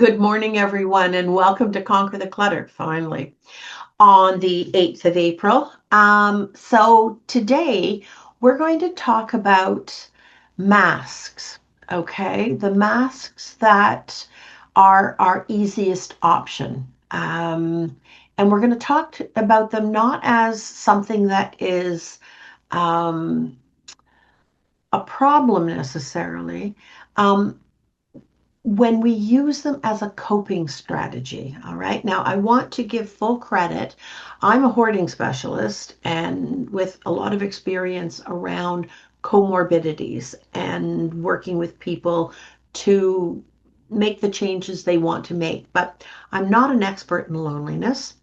Good morning, everyone, and welcome to Conquer the Clutter, finally, on the 8th of April. So today we're going to talk about masks, okay? The masks that are our easiest option. And we're going to talk about them not as something that is um, a problem necessarily, um, when we use them as a coping strategy. All right. Now, I want to give full credit. I'm a hoarding specialist and with a lot of experience around comorbidities and working with people to make the changes they want to make. But I'm not an expert in loneliness.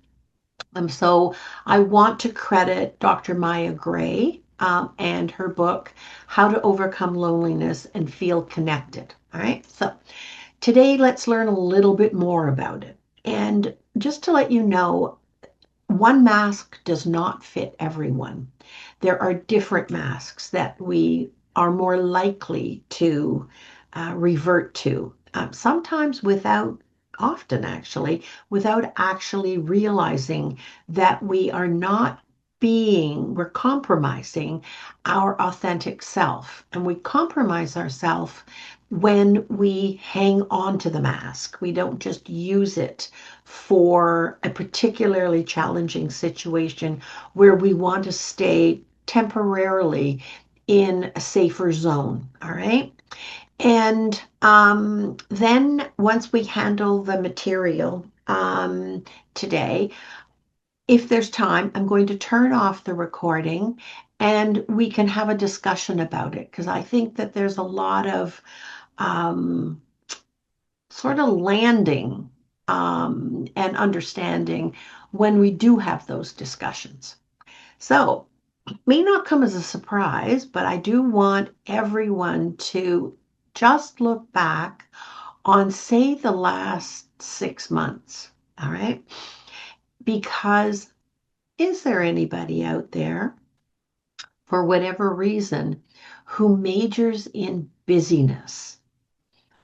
So I want to credit Dr. Maya Gray and her book, How to Overcome Loneliness and Feel Connected. All right. So today, let's learn a little bit more about it. And just to let you know, one mask does not fit everyone. There are different masks that we are more likely to revert to, sometimes often actually, without actually realizing that we're compromising our authentic self. And we compromise ourselves when we hang on to the mask. We don't just use it for a particularly challenging situation where we want to stay temporarily in a safer zone. All right. And then once we handle the material today, if there's time, I'm going to turn off the recording and we can have a discussion about it because I think that there's a lot of um, sort of landing and understanding when we do have those discussions. So, it may not come as a surprise, but I do want everyone to just look back on, say, the last 6 months. All right. Because is there anybody out there, for whatever reason, who majors in busyness?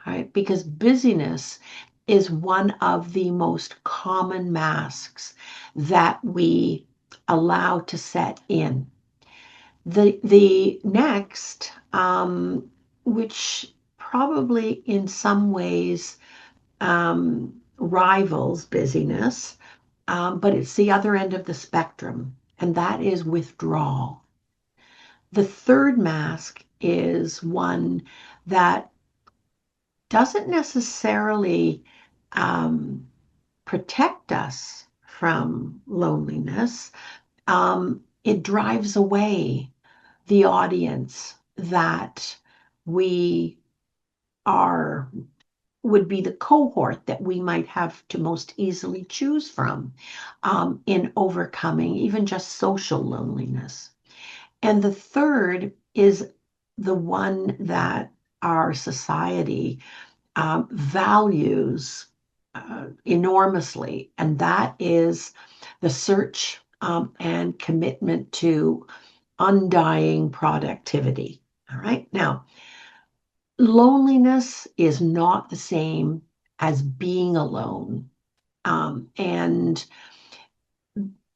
All right. Because busyness is one of the most common masks that we allow to set in. The next, which probably in some ways rivals busyness, but it's the other end of the spectrum, and that is withdrawal. The third mask is one that doesn't necessarily um, protect us from loneliness. It drives away the audience that we are would be the cohort that we might have to most easily choose from in overcoming even just social loneliness. And the third is the one that our society values enormously, and that is the search and commitment to undying productivity. All right. Now, loneliness is not the same as being alone um, and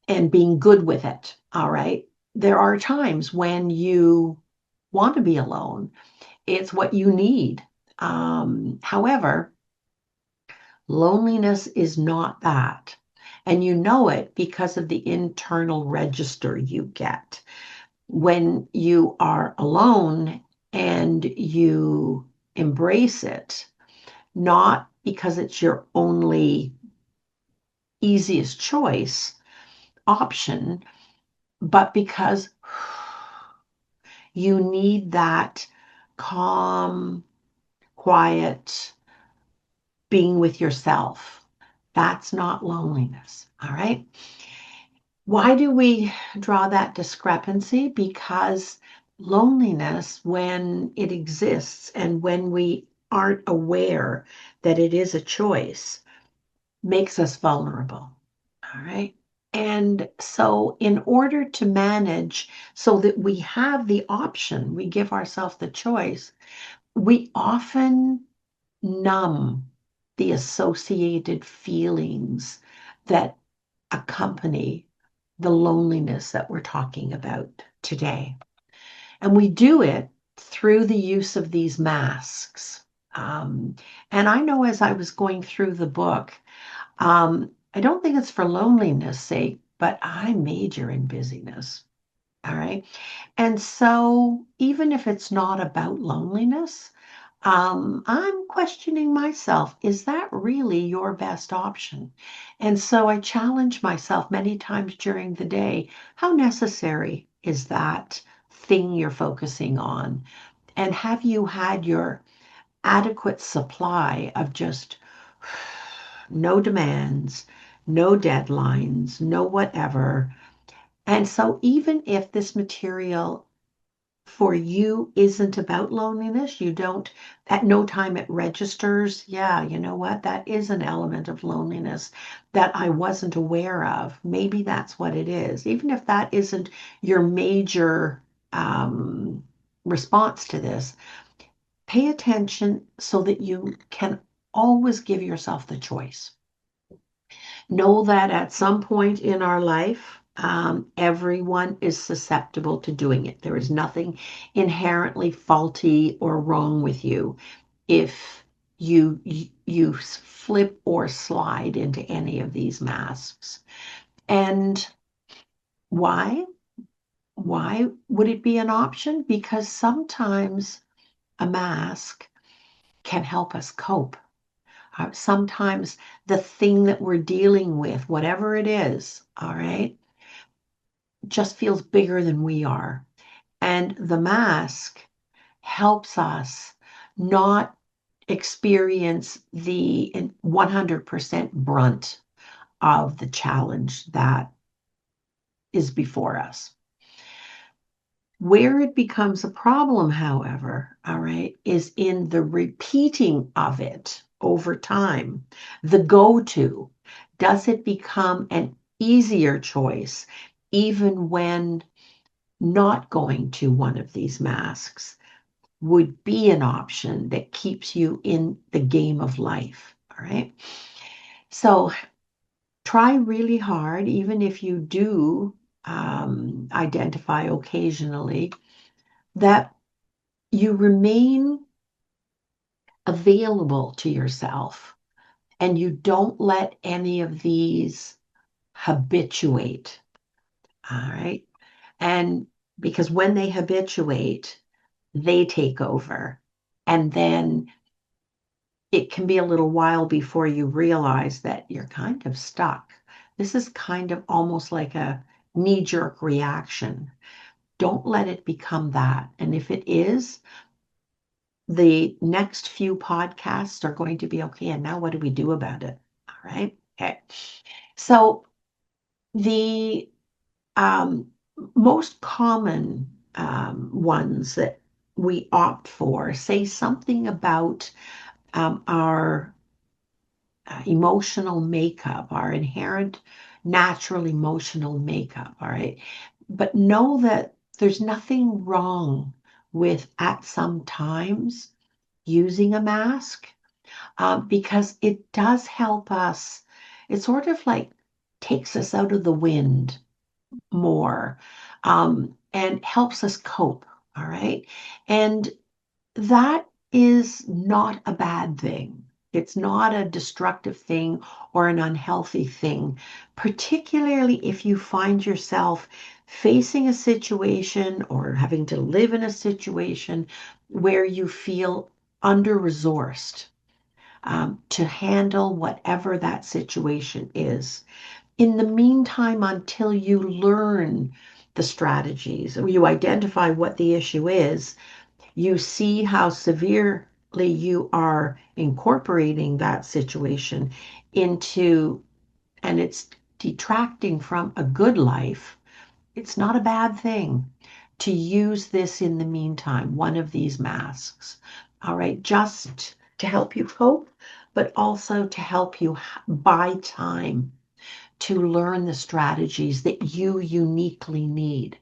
and being good with it. All right. There are times when you want to be alone. It's what you need. However, loneliness is not that. And you know it because of the internal register you get. When you are alone and you embrace it, not because it's your only easiest choice option, but because you need that calm, quiet being with yourself. That's not loneliness. All right. Why do we draw that discrepancy? Because loneliness, when it exists and when we aren't aware that it is a choice, makes us vulnerable. All right. And so, in order to manage so that we have the option, we give ourselves the choice, we often numb the associated feelings that accompany the loneliness that we're talking about today. And we do it through the use of these masks. Um, and I know as I was going through the book, I don't think it's for loneliness sake, but I major in busyness. All right. And so even if it's not about loneliness, I'm questioning myself, is that really your best option? And so I challenge myself many times during the day, how necessary is that thing you're focusing on? And have you had your adequate supply of just no demands, no deadlines, no whatever? And so even if this material for you isn't about loneliness, you don't, at no time it registers, yeah, you know what? That is an element of loneliness that I wasn't aware of. Maybe that's what it is. Even if that isn't your major response to this, pay attention so that you can always give yourself the choice. Know that at some point in our life, everyone is susceptible to doing it. There is nothing inherently faulty or wrong with you if you flip or slide into any of these masks. And why? Why would it be an option? Because sometimes a mask can help us cope. Sometimes the thing that we're dealing with, whatever it is, all right, just feels bigger than we are. And the mask helps us not experience the 100% brunt of the challenge that is before us. Where it becomes a problem, however, all right, is in the repeating of it over time. The go-to, does it become an easier choice even when not going to one of these masks would be an option that keeps you in the game of life, all right? So try really hard, even if you do identify occasionally, that you remain available to yourself and you don't let any of these habituate. All right. And because when they habituate, they take over. And then it can be a little while before you realize that you're kind of stuck. This is kind of almost like a knee jerk reaction. Don't let it become that. And if it is, the next few podcasts are going to be okay. And now what do we do about it? All right. Okay. So the um, most common ones that we opt for say something about our emotional makeup, our inherent natural emotional makeup. All right. But know that there's nothing wrong with at some times using a mask because it does help us. It sort of like takes us out of the wind more and helps us cope. All right. And that is not a bad thing. It's not a destructive thing or an unhealthy thing, particularly if you find yourself facing a situation or having to live in a situation where you feel under-resourced to handle whatever that situation is. In the meantime, until you learn the strategies, or you identify what the issue is, you see how severely you are incorporating that situation into, and it's detracting from a good life, it's not a bad thing to use this in the meantime, one of these masks. All right, just to help you cope, but also to help you buy time to learn the strategies that you uniquely need.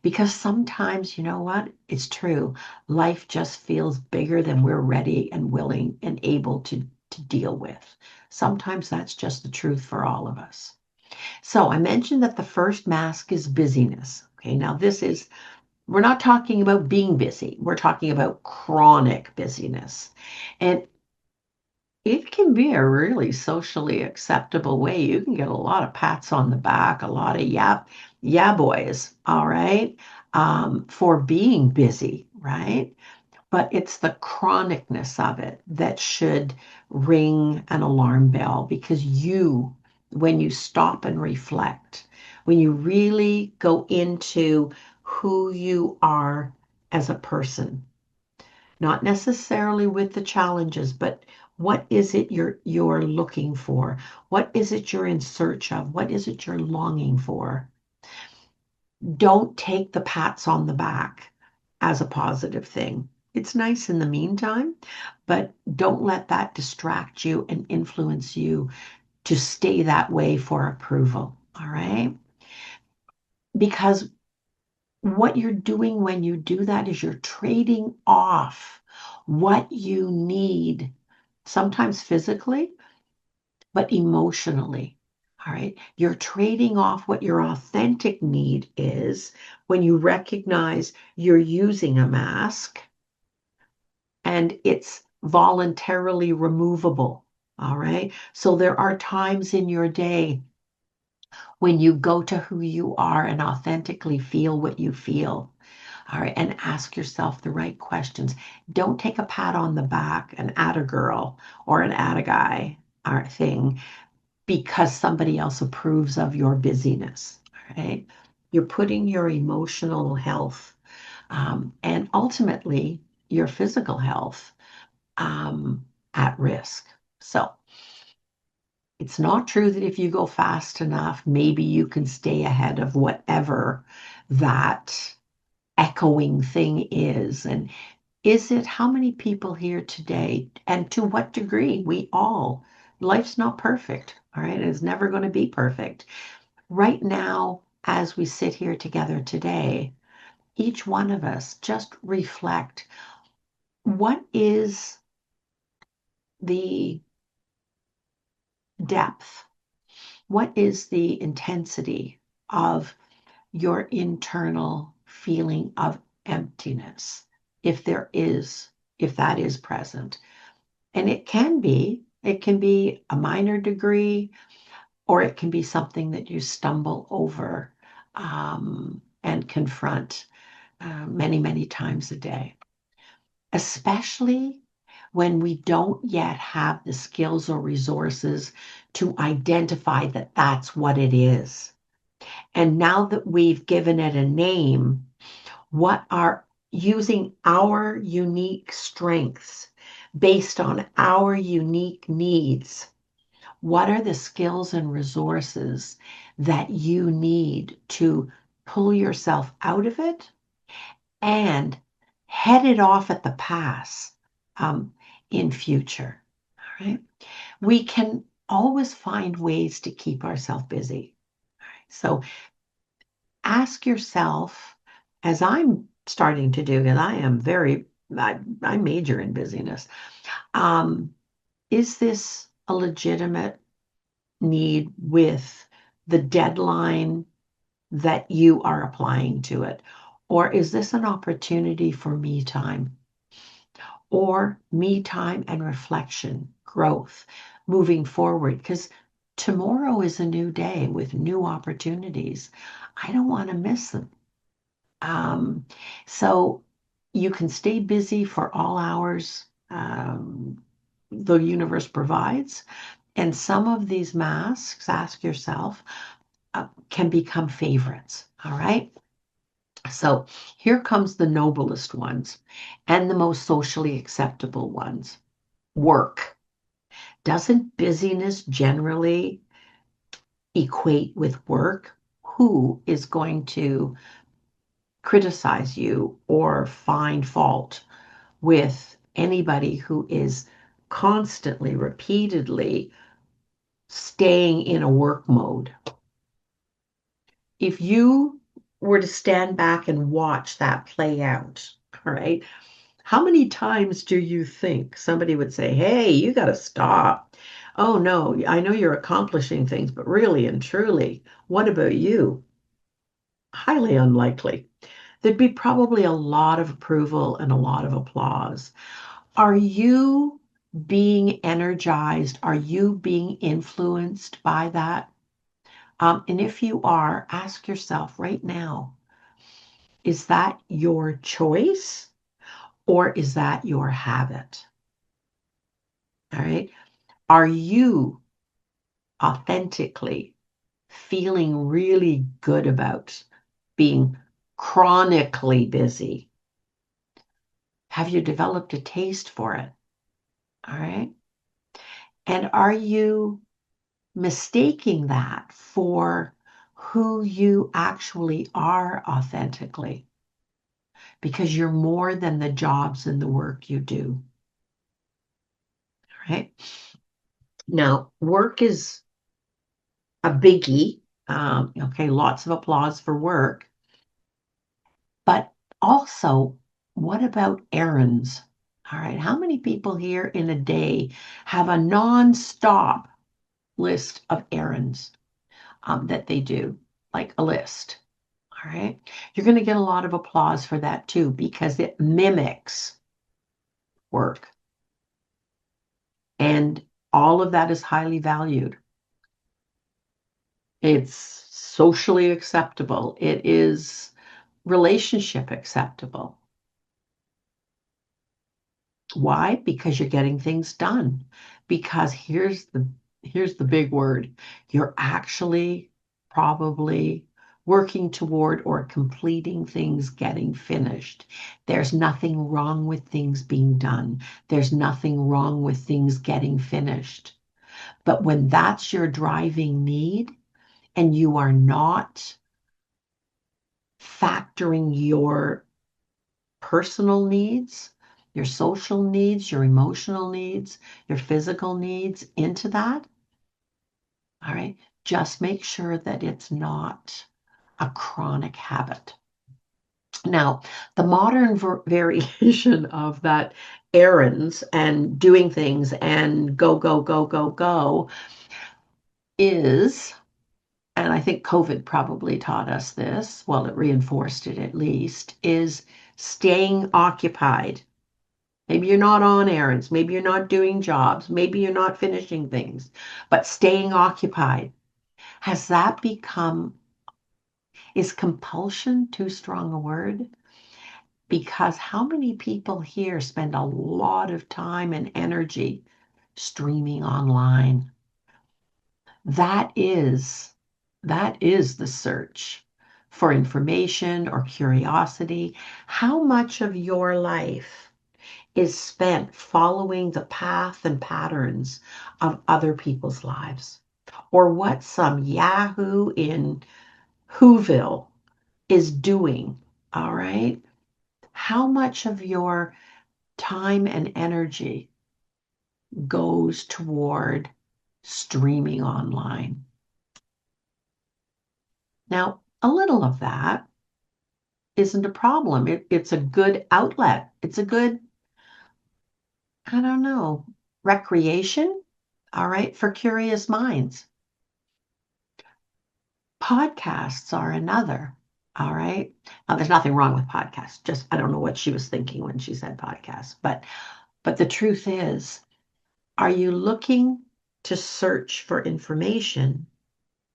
Because sometimes, you know what? It's true. Life just feels bigger than we're ready and willing and able to to deal with. Sometimes that's just the truth for all of us. So I mentioned that the first mask is busyness. Okay, now we're not talking about being busy. We're talking about chronic busyness. And it can be a really socially acceptable way. You can get a lot of pats on the back, a lot of yeah boys, all right, for being busy, right? But it's the chronicness of it that should ring an alarm bell because when you stop and reflect, when you really go into who you are as a person, not necessarily with the challenges, but what is it you're looking for? What is it you're in search of? What is it you're longing for? Don't take the pats on the back as a positive thing. It's nice in the meantime, but don't let that distract you and influence you to stay that way for approval. All right? Because what you're doing when you do that is you're trading off what you need, sometimes physically, but emotionally. All right. You're trading off what your authentic need is when you recognize you're using a mask and it's voluntarily removable. All right. So there are times in your day when you go to who you are and authentically feel what you feel. All right, and ask yourself the right questions. Don't take a pat on the back, an atta girl or an atta guy or thing because somebody else approves of your busyness. All right, you're putting your emotional health and ultimately your physical health at risk. So it's not true that if you go fast enough, maybe you can stay ahead of whatever that echoing thing is. And is it how many people here today, and to what degree? Life's not perfect, all right? It's never going to be perfect. Right now, as we sit here together today, each one of us just reflect what is the depth, what is the intensity of your internal feeling of emptiness, if that is present. And it can be a minor degree, or it can be something that you stumble over and confront many, many times a day, especially when we don't yet have the skills or resources to identify that that's what it is. And now that we've given it a name, what are using our unique strengths based on our unique needs? What are the skills and resources that you need to pull yourself out of it and head it off at the pass um, in future? All right. We can always find ways to keep ourselves busy. So ask yourself, as I'm starting to do, because I major in busyness. Um, is this a legitimate need with the deadline that you are applying to it? Or is this an opportunity for me time? Or me time and reflection, growth, moving forward? Because tomorrow is a new day with new opportunities. I don't want to miss them. Um, so you can stay busy for all hours the universe provides. And some of these masks, ask yourself, can become favorites. All right. So here comes the noblest ones and the most socially acceptable ones. Work. Doesn't busyness generally equate with work? Who is going to criticize you or find fault with anybody who is constantly, repeatedly staying in a work mode? If you were to stand back and watch that play out, all right, How many times do you think somebody would say, hey, you got to stop? Oh, no, I know you're accomplishing things, but really and truly, what about you? Highly unlikely. There'd be probably a lot of approval and a lot of applause. Are you being energized? Are you being influenced by that? And if you are, ask yourself right now, is that your choice or is that your habit? All right. Are you authentically feeling really good about being chronically busy? Have you developed a taste for it? All right. And are you mistaking that for who you actually are authentically? Because you're more than the jobs and the work you do. All right. Now, work is a biggie. Okay, lots of applause for work. But also, what about errands? All right, how many people here in a day have a non-stop list of errands that they do, like a list? All right, you're going to get a lot of applause for that too because it mimics work. And all of that is highly valued. It's socially acceptable. It is relationship acceptable. Why? Because you're getting things done. Because here's the big word. You're actually probably working toward or completing things getting finished. There's nothing wrong with things being done. There's nothing wrong with things getting finished. But when that's your driving need and you are not factoring your personal needs, your social needs, your emotional needs, your physical needs into that. All right. Just make sure that it's not a chronic habit. Now, the modern variation of that errands and doing things and go, go, go, go, go is, and I think COVID probably taught us this, well, it reinforced it at least, is staying occupied. Maybe you're not on errands. Maybe you're not doing jobs. Maybe you're not finishing things, but staying occupied. Has that become, is compulsion too strong a word? Because how many people here spend a lot of time and energy streaming online? That is, that is the search for information or curiosity. How much of your life is spent following the path and patterns of other people's lives, or what some Yahoo in Whoville is doing? All right. How much of your time and energy goes toward streaming online? Now, a little of that isn't a problem. It's a good outlet. It's a good, I don't know, recreation, all right, for curious minds. Podcasts are another. All right. Now, there's nothing wrong with podcasts. Just I don't know what she was thinking when she said podcast. But the truth is, are you looking to search for information?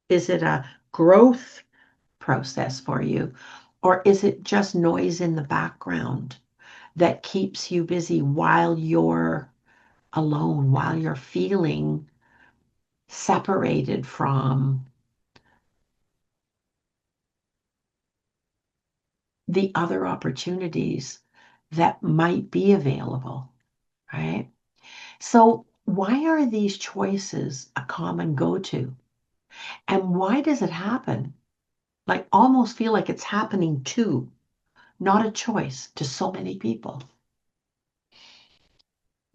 Is it a growth process for you? Or is it just noise in the background that keeps you busy while you're alone, while you're feeling separated from the other opportunities that might be available, right? So, why are these choices a common go to? And why does it happen? Like, almost feel like it's happening to, not a choice to so many people.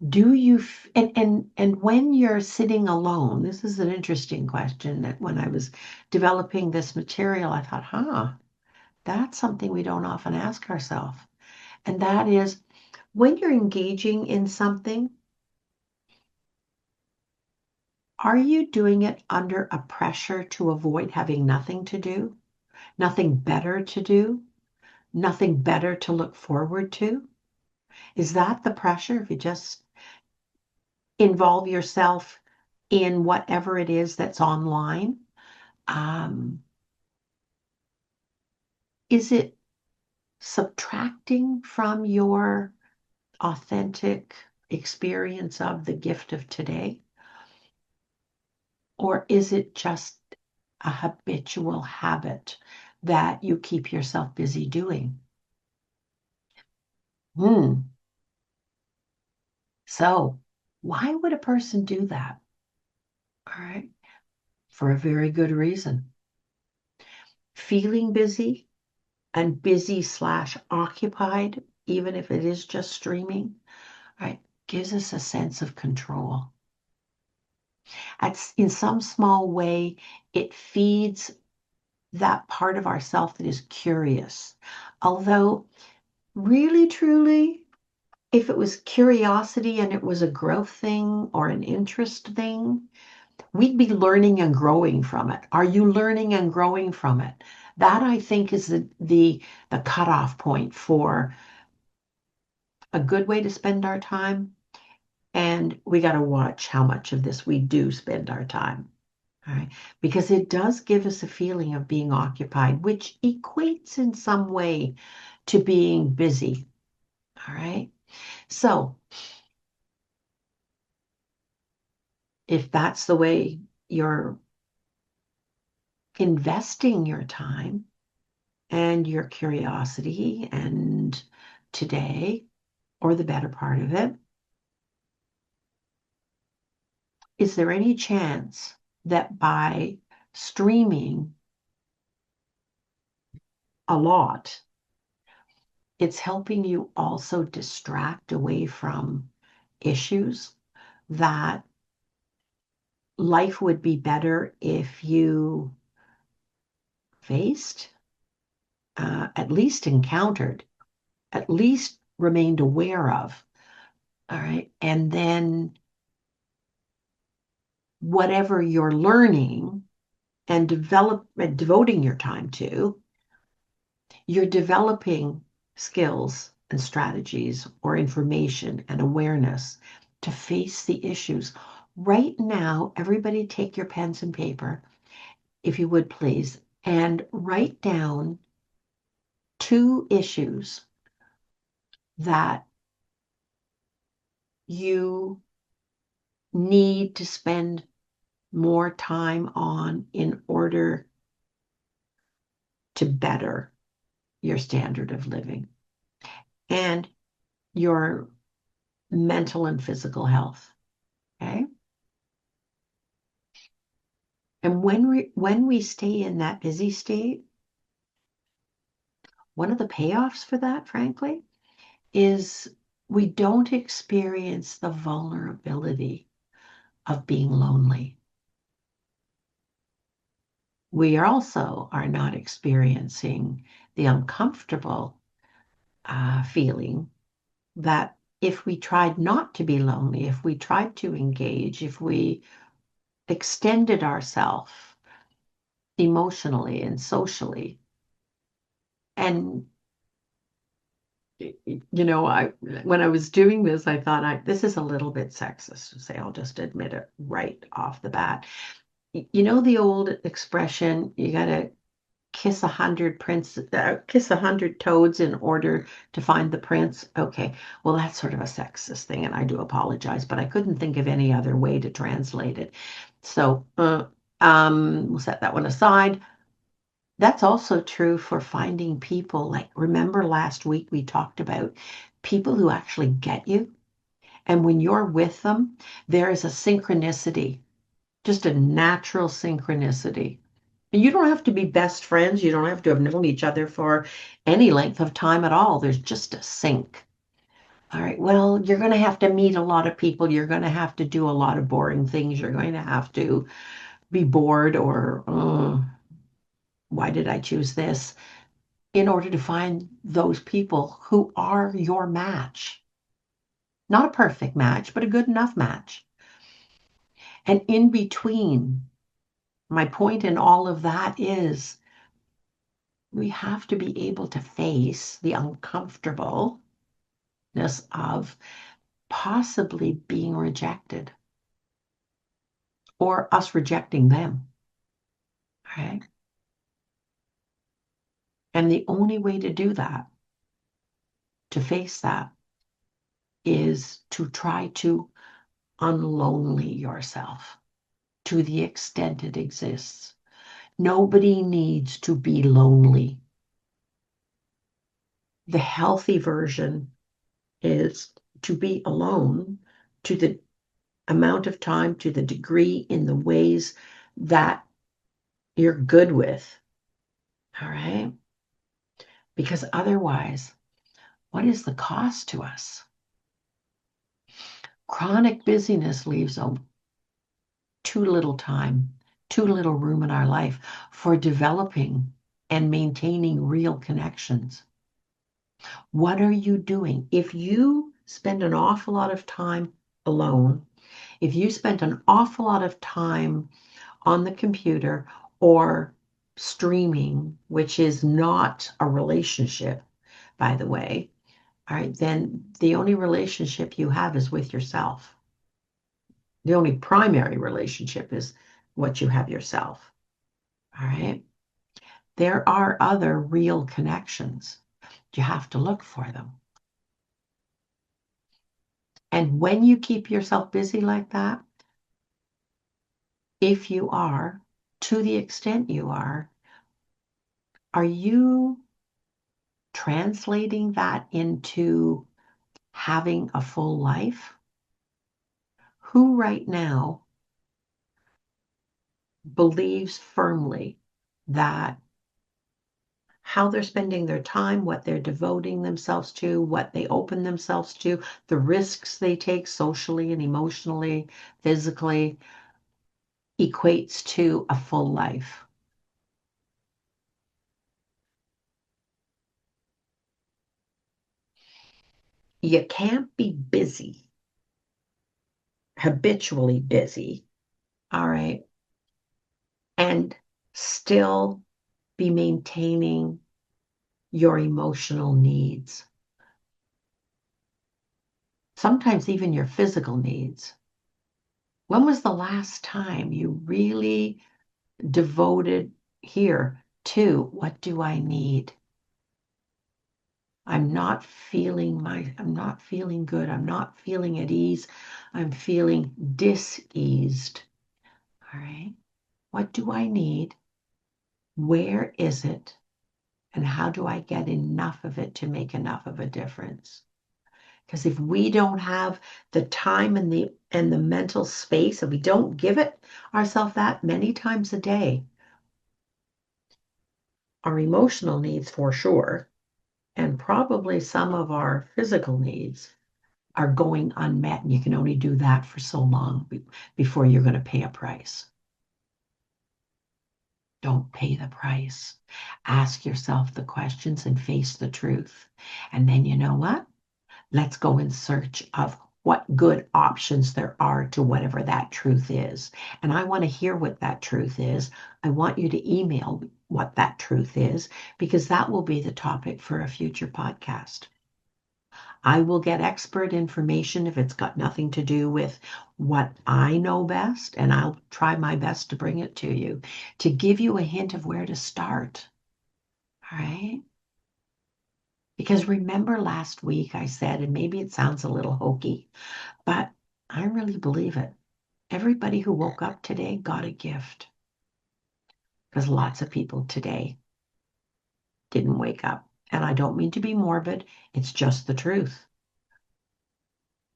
Do you, and when you're sitting alone, this is an interesting question that when I was developing this material, I thought, that's something we don't often ask ourselves. And that is, When you're engaging in something, are you doing it under a pressure to avoid having nothing to do, nothing better to do, nothing better to look forward to? Is that the pressure? If you just involve yourself in whatever it is that's online, um, is it subtracting from your authentic experience of the gift of today? Or is it just a habitual habit that you keep yourself busy doing? Hmm. So, why would a person do that? All right. For a very good reason. Feeling busy and busy slash occupied, even if it is just streaming, right, gives us a sense of control. In some small way, it feeds that part of ourself that is curious. Although, really, truly, if it was curiosity and it was a growth thing or an interest thing, we'd be learning and growing from it. Are you learning and growing from it? That I think is the cutoff point for a good way to spend our time. And we got to watch how much of this we do spend our time. All right. Because it does give us a feeling of being occupied, which equates in some way to being busy. All right. So if that's the way you're investing your time and your curiosity and today, or the better part of it, is there any chance that by streaming a lot, it's helping you also distract away from issues that life would be better if you faced, at least encountered, at least remained aware of? All right. And then whatever you're learning and devoting your time to, you're developing skills and strategies or information and awareness to face the issues. Right now, everybody take your pens and paper, if you would please, and write down 2 issues that you need to spend more time on in order to better your standard of living and your mental and physical health. Okay. And when we stay in that busy state, one of the payoffs for that, frankly, is we don't experience the vulnerability of being lonely. We also are not experiencing the uncomfortable feeling that if we tried not to be lonely, if we tried to engage, if we extended ourselves emotionally and socially, and I when I was doing this, I thought this is a little bit sexist to say. I'll just admit it right off the bat. You know the old expression, you gotta kiss 100 toads in order to find the prince. Okay, well that's sort of a sexist thing, and I do apologize, but I couldn't think of any other way to translate it. So we'll set that one aside. That's also true for finding people. Like, remember last week we talked about people who actually get you? And when you're with them, there is a synchronicity, just a natural synchronicity. And you don't have to be best friends. You don't have to have known each other for any length of time at all. There's just a sync. All right, well, you're going to have to meet a lot of people. You're going to have to do a lot of boring things. You're going to have to be bored or, why did I choose this? In order to find those people who are your match. Not a perfect match, but a good enough match. And in between, my point in all of that is we have to be able to face the uncomfortableness of possibly being rejected or us rejecting them. Right? And the only way to do that, to face that, is to try to unlonely yourself to the extent it exists. Nobody needs to be lonely. The healthy version is to be alone to the amount of time, to the degree, in the ways that you're good with. All right? Because otherwise, what is the cost to us? Chronic busyness leaves too little time, too little room in our life for developing and maintaining real connections. What are you doing? If you spend an awful lot of time alone, if you spend an awful lot of time on the computer or streaming, which is not a relationship, by the way, all right, then the only relationship you have is with yourself. The only primary relationship is what you have yourself. All right. There are other real connections. You have to look for them. And when you keep yourself busy like that, if you are, to the extent you are you translating that into having a full life? Who right now believes firmly that how they're spending their time, what they're devoting themselves to, what they open themselves to, the risks they take socially and emotionally, physically, equates to a full life? You can't be busy, habitually busy, all right, and still be maintaining your emotional needs. Sometimes even your physical needs. When was the last time you really devoted here to what do I need? I'm not feeling good. I'm not feeling at ease. I'm feeling diseased. All right. What do I need? Where is it? And how do I get enough of it to make enough of a difference? Because if we don't have the time and the mental space, and we don't give it ourselves that many times a day, our emotional needs for sure, and probably some of our physical needs are going unmet. And you can only do that for so long before you're going to pay a price. Don't pay the price. Ask yourself the questions and face the truth. And then you know what? Let's go in search of what good options there are to whatever that truth is. And I want to hear what that truth is. I want you to email what that truth is, because that will be the topic for a future podcast. I will get expert information if it's got nothing to do with what I know best, and I'll try my best to bring it to you, to give you a hint of where to start. All right? Because remember last week I said, and maybe it sounds a little hokey, but I really believe it. Everybody who woke up today got a gift. Because lots of people today didn't wake up. And I don't mean to be morbid, it's just the truth.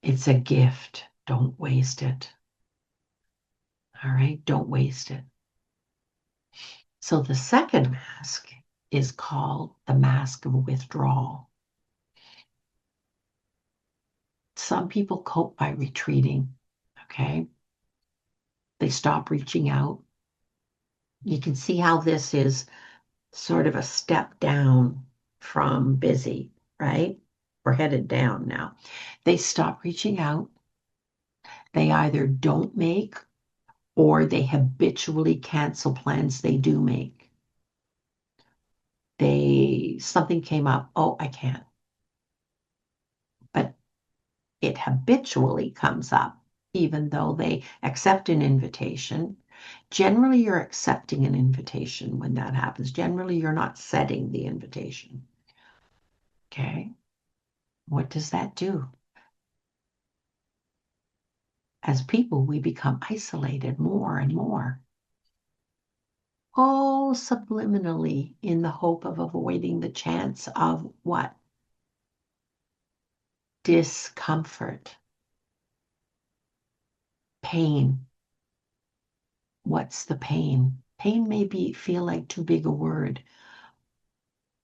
It's a gift. Don't waste it. All right? Don't waste it. So the second mask is called the mask of withdrawal. Some people cope by retreating, okay? They stop reaching out. You can see how this is sort of a step down from busy, right? we're headed down now. They stop reaching out. They either don't make or they habitually cancel plans they do make. Something came up, oh, I can't. But it habitually comes up, even though they accept an invitation. Generally, you're accepting an invitation when that happens. Generally, you're not setting the invitation. Okay. What does that do? As people, we become isolated more and more. All subliminally in the hope of avoiding the chance of what? Discomfort, pain. What's the pain? Pain may feel like too big a word.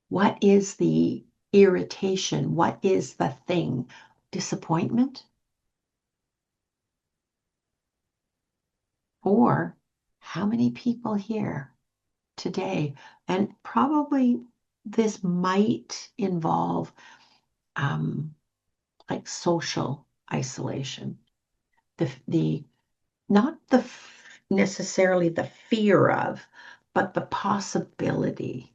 What is the irritation? What is the thing? Disappointment? Or how many people here today, and probably this might involve like social isolation, the not necessarily the fear of, but the possibility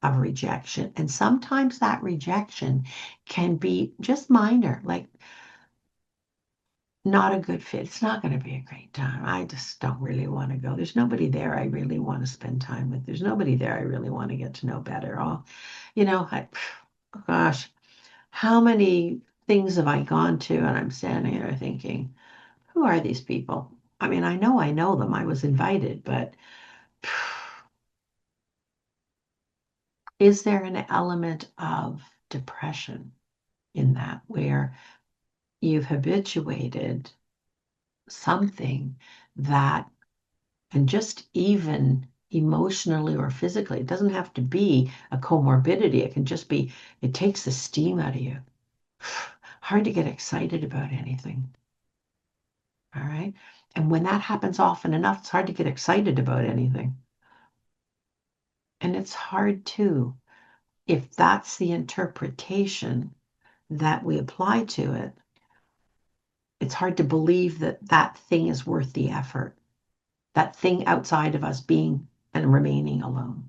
of rejection. And sometimes that rejection can be just minor, like not a good fit. It's not going to be a great time. I just don't really want to go. There's nobody there I really want to spend time with. There's nobody there I really want to get to know better. Oh, gosh, how many things have I gone to? And I'm standing there thinking, who are these people? I mean, I know them. I was invited, but is there an element of depression in that where you've habituated something that, and just even emotionally or physically, it doesn't have to be a comorbidity. It can just be, it takes the steam out of you. Hard to get excited about anything. All right. And when that happens often enough, it's hard to get excited about anything. And it's hard too, if that's the interpretation that we apply to it, it's hard to believe that that thing is worth the effort, that thing outside of us being and remaining alone.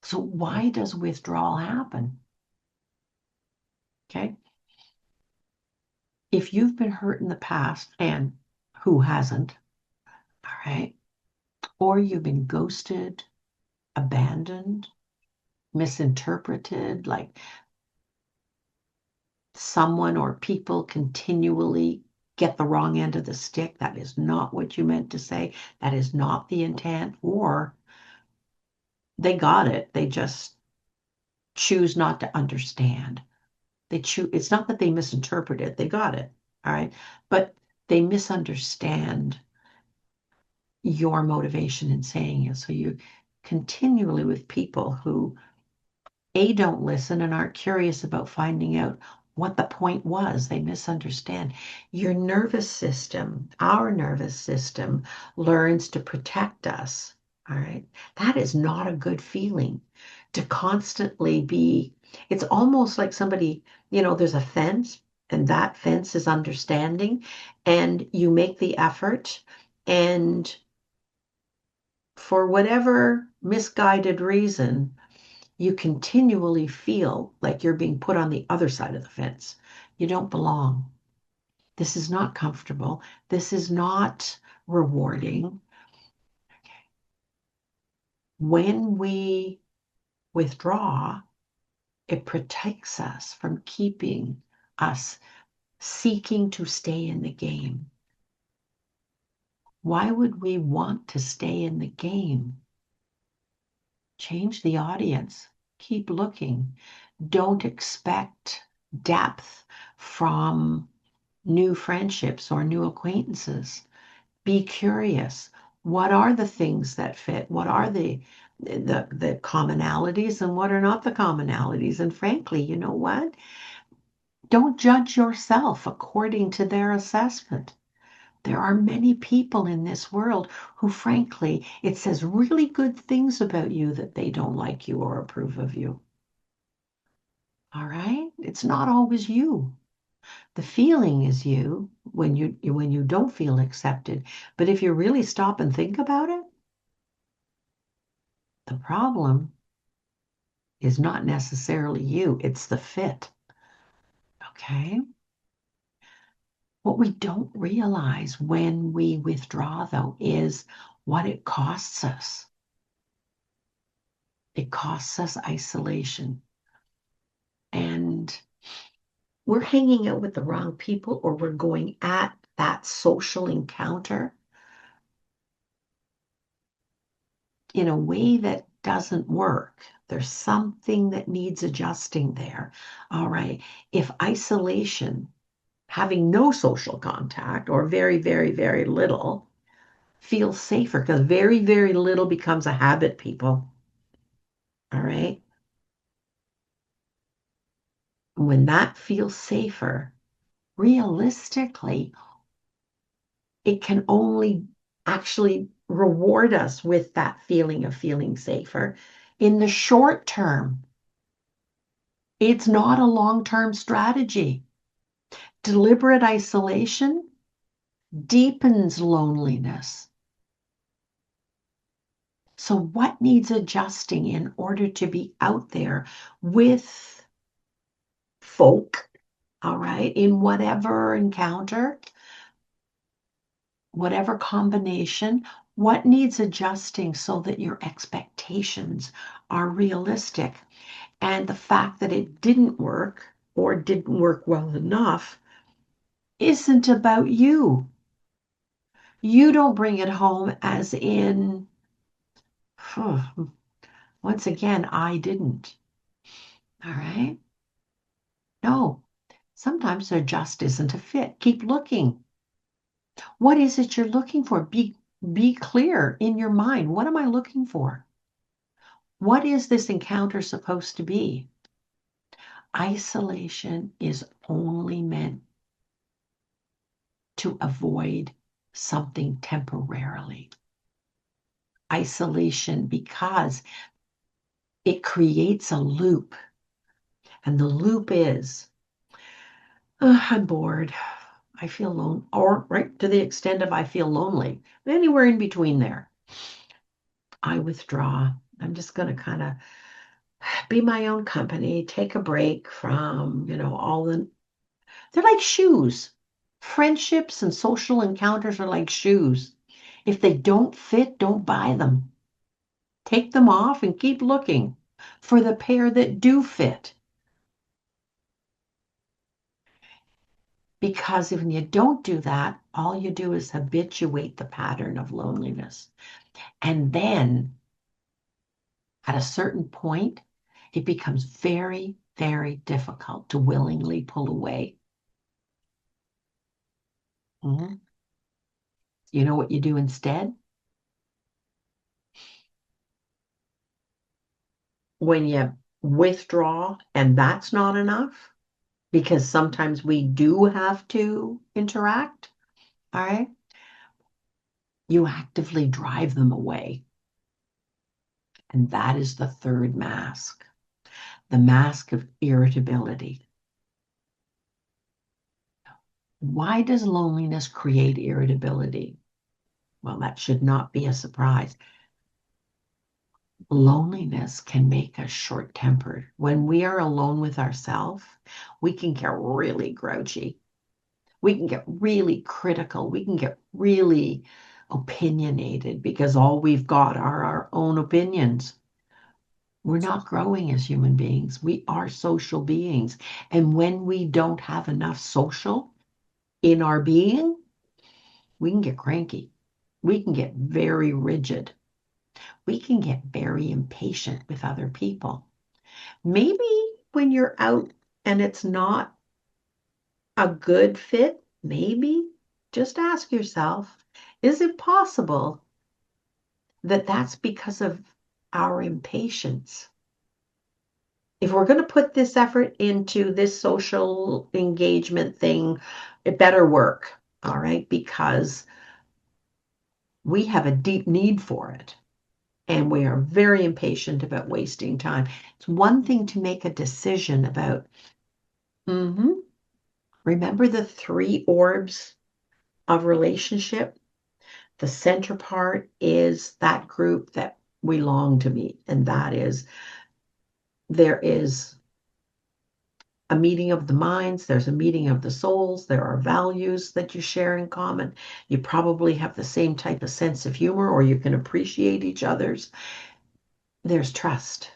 So why does withdrawal happen? Okay. If you've been hurt in the past, and who hasn't, all right, or you've been ghosted, abandoned, misinterpreted, like someone or people continually get the wrong end of the stick. That is not what you meant to say. That is not the intent. Or they got it. They just choose not to understand. It's not that they misinterpret it. They got it. All right. But they misunderstand your motivation in saying it. So you continually with people who don't listen and aren't curious about finding out what the point was. They misunderstand. Your nervous system, our nervous system, learns to protect us. All right. That is not a good feeling to constantly be. It's almost like somebody, there's a fence and that fence is understanding and you make the effort and for whatever misguided reason, you continually feel like you're being put on the other side of the fence. You don't belong. This is not comfortable. This is not rewarding. When we withdraw, it protects us from keeping us seeking to stay in the game. Why would we want to stay in the game? Change the audience. Keep looking. Don't expect depth from new friendships or new acquaintances. Be curious. What are the things that fit? What are the commonalities and what are not the commonalities? And frankly, you know what? Don't judge yourself according to their assessment. There are many people in this world who, frankly, it says really good things about you that they don't like you or approve of you. All right? It's not always you. The feeling is you when you don't feel accepted. But if you really stop and think about it, the problem is not necessarily you, it's the fit. Okay? What we don't realize when we withdraw, though, is what it costs us. It costs us isolation. And we're hanging out with the wrong people, or we're going at that social encounter in a way that doesn't work. There's something that needs adjusting there. All right. If isolation, having no social contact or very, very, very little, feels safer, because very, very little becomes a habit, people. All right. When that feels safer, realistically, it can only actually reward us with that feeling of feeling safer. In the short term, it's not a long-term strategy. Deliberate isolation deepens loneliness. So, what needs adjusting in order to be out there with folk, all right, in whatever encounter, whatever combination? What needs adjusting so that your expectations are realistic? And the fact that it didn't work or didn't work well enough isn't about you. You don't bring it home as in, once again, I didn't. All right. No, sometimes there just isn't a fit. Keep looking. What is it you're looking for? Be clear in your mind. What am I looking for? What is this encounter supposed to be? Isolation is only meant to avoid something temporarily. Isolation, because it creates a loop. And the loop is, I'm bored. I feel lonely, or right to the extent of I feel lonely, anywhere in between there. I withdraw. I'm just going to kind of be my own company, take a break from, all they're like shoes. Friendships and social encounters are like shoes. If they don't fit, don't buy them. Take them off and keep looking for the pair that do fit. Because if you don't do that, all you do is habituate the pattern of loneliness. And then at a certain point, it becomes very, very difficult to willingly pull away. Mhm. You know what you do instead? When you withdraw and that's not enough, because sometimes we do have to interact, all right? You actively drive them away. And that is the third mask, the mask of irritability. Why does loneliness create irritability? Well, that should not be a surprise. Loneliness can make us short-tempered. When we are alone with ourselves, we can get really grouchy. We can get really critical. We can get really opinionated because all we've got are our own opinions. We're not growing as human beings. We are social beings. And when we don't have enough social in our being, we can get cranky. We can get very rigid. We can get very impatient with other people. Maybe when you're out and it's not a good fit, maybe just ask yourself, is it possible that that's because of our impatience? If we're going to put this effort into this social engagement thing, it better work, all right? Because we have a deep need for it. And we are very impatient about wasting time. It's one thing to make a decision about, remember the three orbs of relationship? The center part is that group that we long to meet, and that is there is a meeting of the minds, there's a meeting of the souls, there are values that you share in common. You probably have the same type of sense of humor, or you can appreciate each other's. There's trust.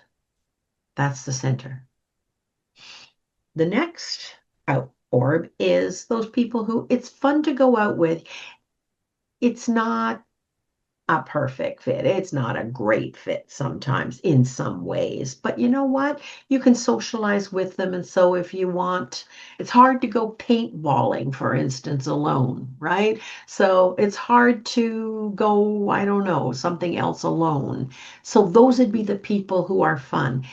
That's the center. The next out orb is those people who it's fun to go out with. It's not a perfect fit. It's not a great fit sometimes in some ways. But you know what? You can socialize with them. And so if you want, it's hard to go paintballing, for instance, alone, right? So it's hard to go, I don't know, something else alone. So those would be the people who are fun.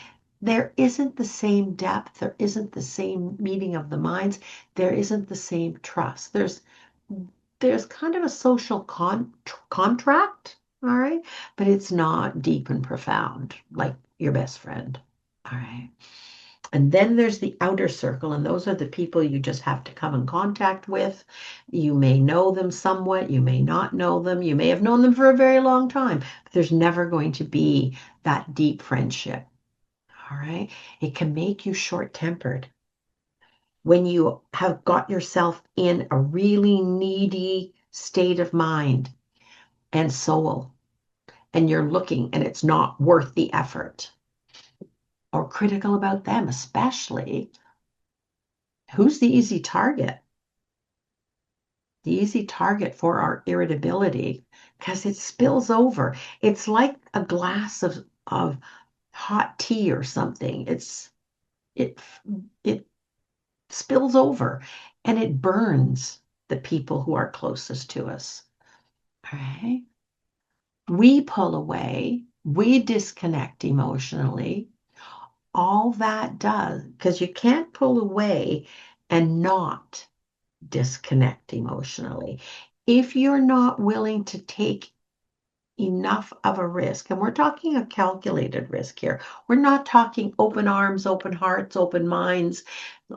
There isn't the same depth. There isn't the same meeting of the minds. There isn't the same trust. There's kind of a social contract, all right, but it's not deep and profound like your best friend, all right. And then there's the outer circle, and those are the people you just have to come in contact with. You may know them somewhat, you may not know them, you may have known them for a very long time, but there's never going to be that deep friendship, all right. It can make you short-tempered when you have got yourself in a really needy state of mind and soul, and you're looking and it's not worth the effort, or critical about them, especially. Who's the easy target? The easy target for our irritability, because it spills over. It's like a glass of hot tea or something. It it spills over and it burns the people who are closest to us. All right. We pull away, we disconnect emotionally. All that does, because you can't pull away and not disconnect emotionally. If you're not willing to take enough of a risk, and we're talking a calculated risk here, we're not talking open arms, open hearts, open minds.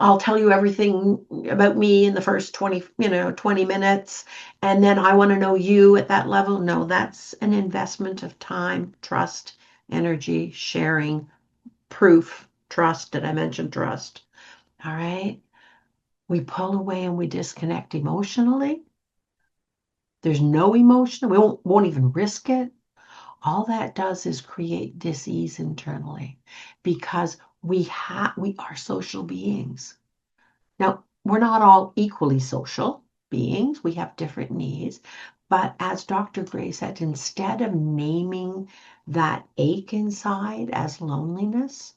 I'll tell you everything about me in the first 20 minutes, and then I want to know you at that level. No, that's an investment of time, trust, energy, sharing, proof, trust. Did I mention trust? All right. We pull away and we disconnect emotionally. There's no emotion. We won't even risk it. All that does is create dis-ease internally, because we are social beings. Now, we're not all equally social beings. We have different needs. But as Dr. Gray said, instead of naming that ache inside as loneliness,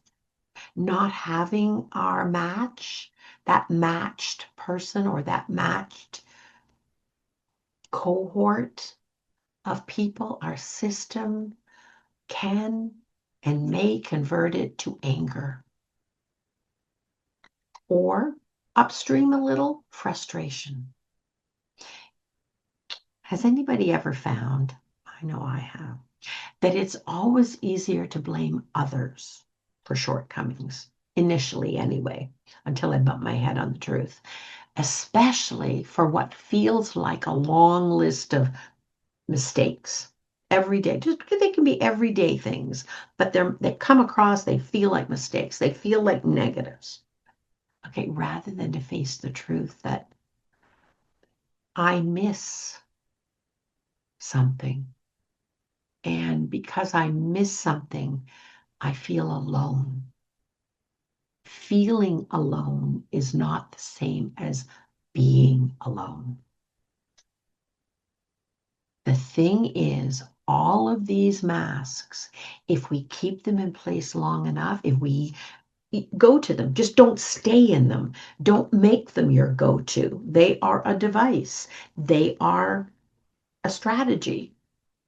not having our match, that matched person or that matched cohort of people, our system can and may convert it to anger, or upstream a little, frustration. Has anybody ever found, I know I have, that it's always easier to blame others for shortcomings, initially anyway, until I bump my head on the truth, especially for what feels like a long list of mistakes every day. Just because they can be everyday things, but they come across, they feel like mistakes, they feel like negatives. Okay, rather than to face the truth that I miss something. And because I miss something, I feel alone. Feeling alone is not the same as being alone. The thing is, all of these masks, if we keep them in place long enough, if we go to them, just don't stay in them, don't make them your go-to. They are a device, they are a strategy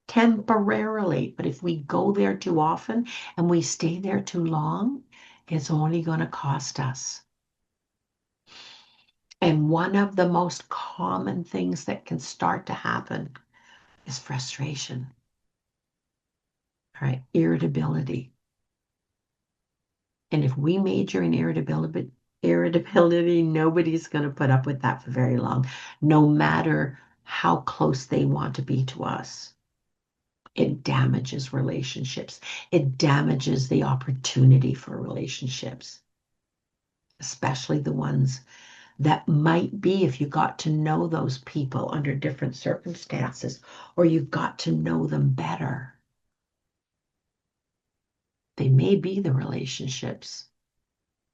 temporarily. But if we go there too often and we stay there too long, it's only going to cost us. And one of the most common things that can start to happen is frustration. right? Irritability. And if we major in irritability, nobody's going to put up with that for very long, no matter how close they want to be to us. It damages relationships. It damages the opportunity for relationships, especially the ones that might be if you got to know those people under different circumstances or you got to know them better. They may be the relationships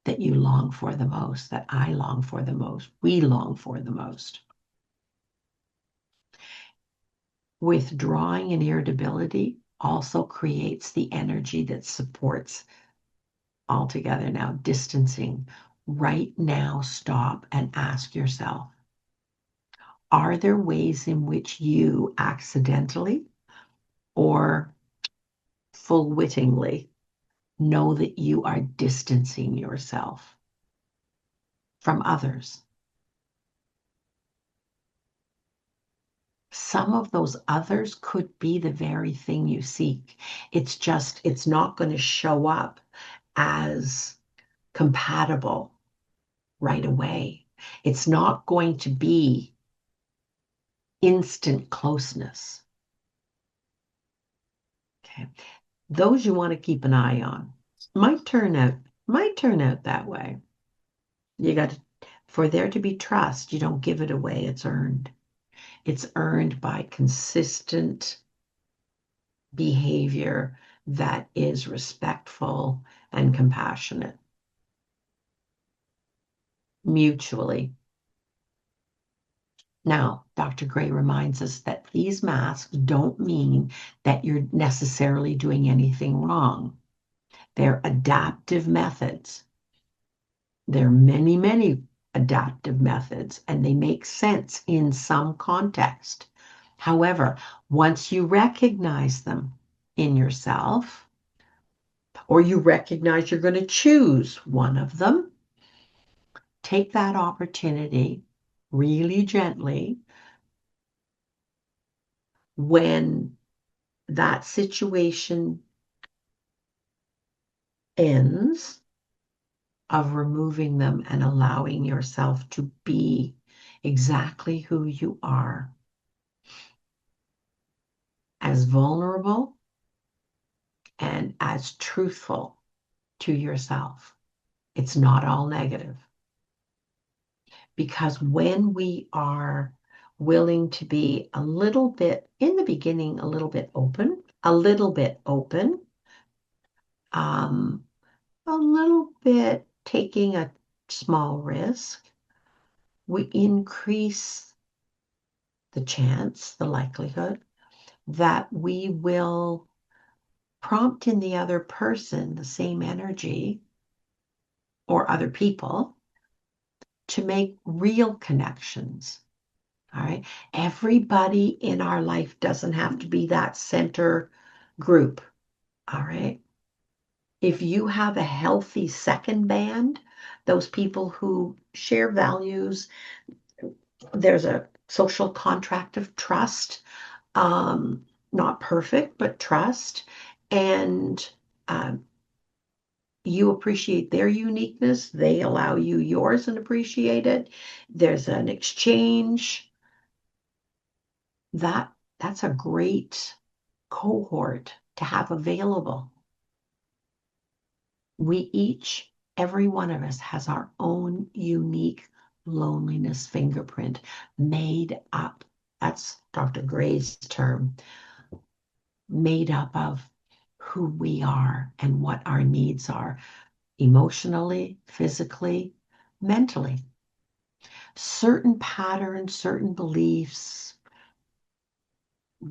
that you long for the most, that I long for the most, we long for the most. Withdrawing and irritability also creates the energy that supports altogether. Now, distancing. Right now, stop and ask yourself, are there ways in which you accidentally or full-wittingly know that you are distancing yourself from others? Some of those others could be the very thing you seek. It's not going to show up as compatible right away. It's not going to be instant closeness. Okay. Those you want to keep an eye on. Might turn out that way. You got to, for there to be trust, you don't give it away, it's earned. It's earned by consistent behavior that is respectful and compassionate mutually. Now, Dr. Gray reminds us that these masks don't mean that you're necessarily doing anything wrong. They're adaptive methods. There are many, many adaptive methods, and they make sense in some context. However, once you recognize them in yourself, or you recognize you're going to choose one of them, take that opportunity really gently when that situation ends of removing them and allowing yourself to be exactly who you are, as vulnerable and as truthful to yourself. It's not all negative. Because when we are willing to be a little bit, in the beginning, a little bit open, um, a little bit taking a small risk, we increase the chance, the likelihood that we will prompt in the other person the same energy or other people to make real connections. All right. Everybody in our life doesn't have to be that center group. All right. If you have a healthy second band, those people who share values, there's a social contract of trust, not perfect, but trust. And um, you appreciate their uniqueness, they allow you yours and appreciate it. There's an exchange. That's a great cohort to have available. Every one of us has our own unique loneliness fingerprint made up. That's Dr. Gray's term, made up of who we are and what our needs are emotionally, physically, mentally. Certain patterns, certain beliefs,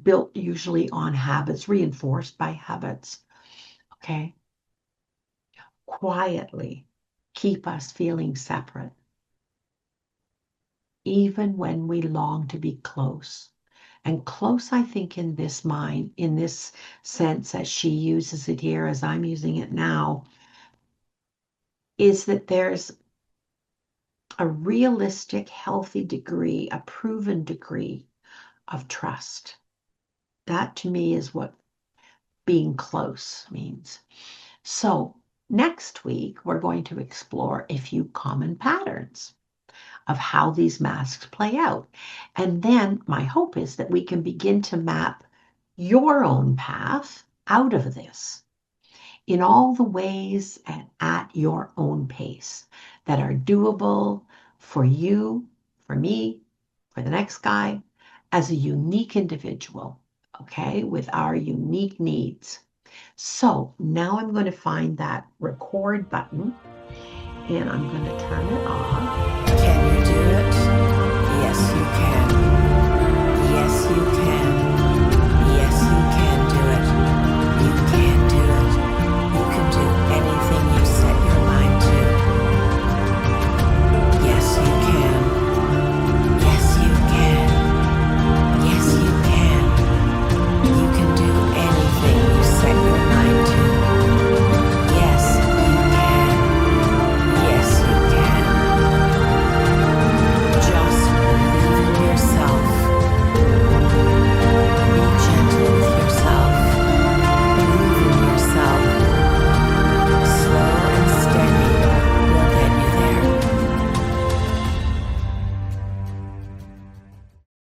built usually on habits, reinforced by habits, okay, quietly keep us feeling separate, even when we long to be close. And close, I think, in this mind, in this sense, as she uses it here, as I'm using it now, is that there's a realistic, healthy degree, a proven degree of trust. That to me is what being close means. So next week, we're going to explore a few common patterns of how these masks play out. And then my hope is that we can begin to map your own path out of this in all the ways and at your own pace that are doable for you, for me, for the next guy, as a unique individual, okay, with our unique needs. So now I'm going to find that record button and I'm going to turn it off. Can you do it?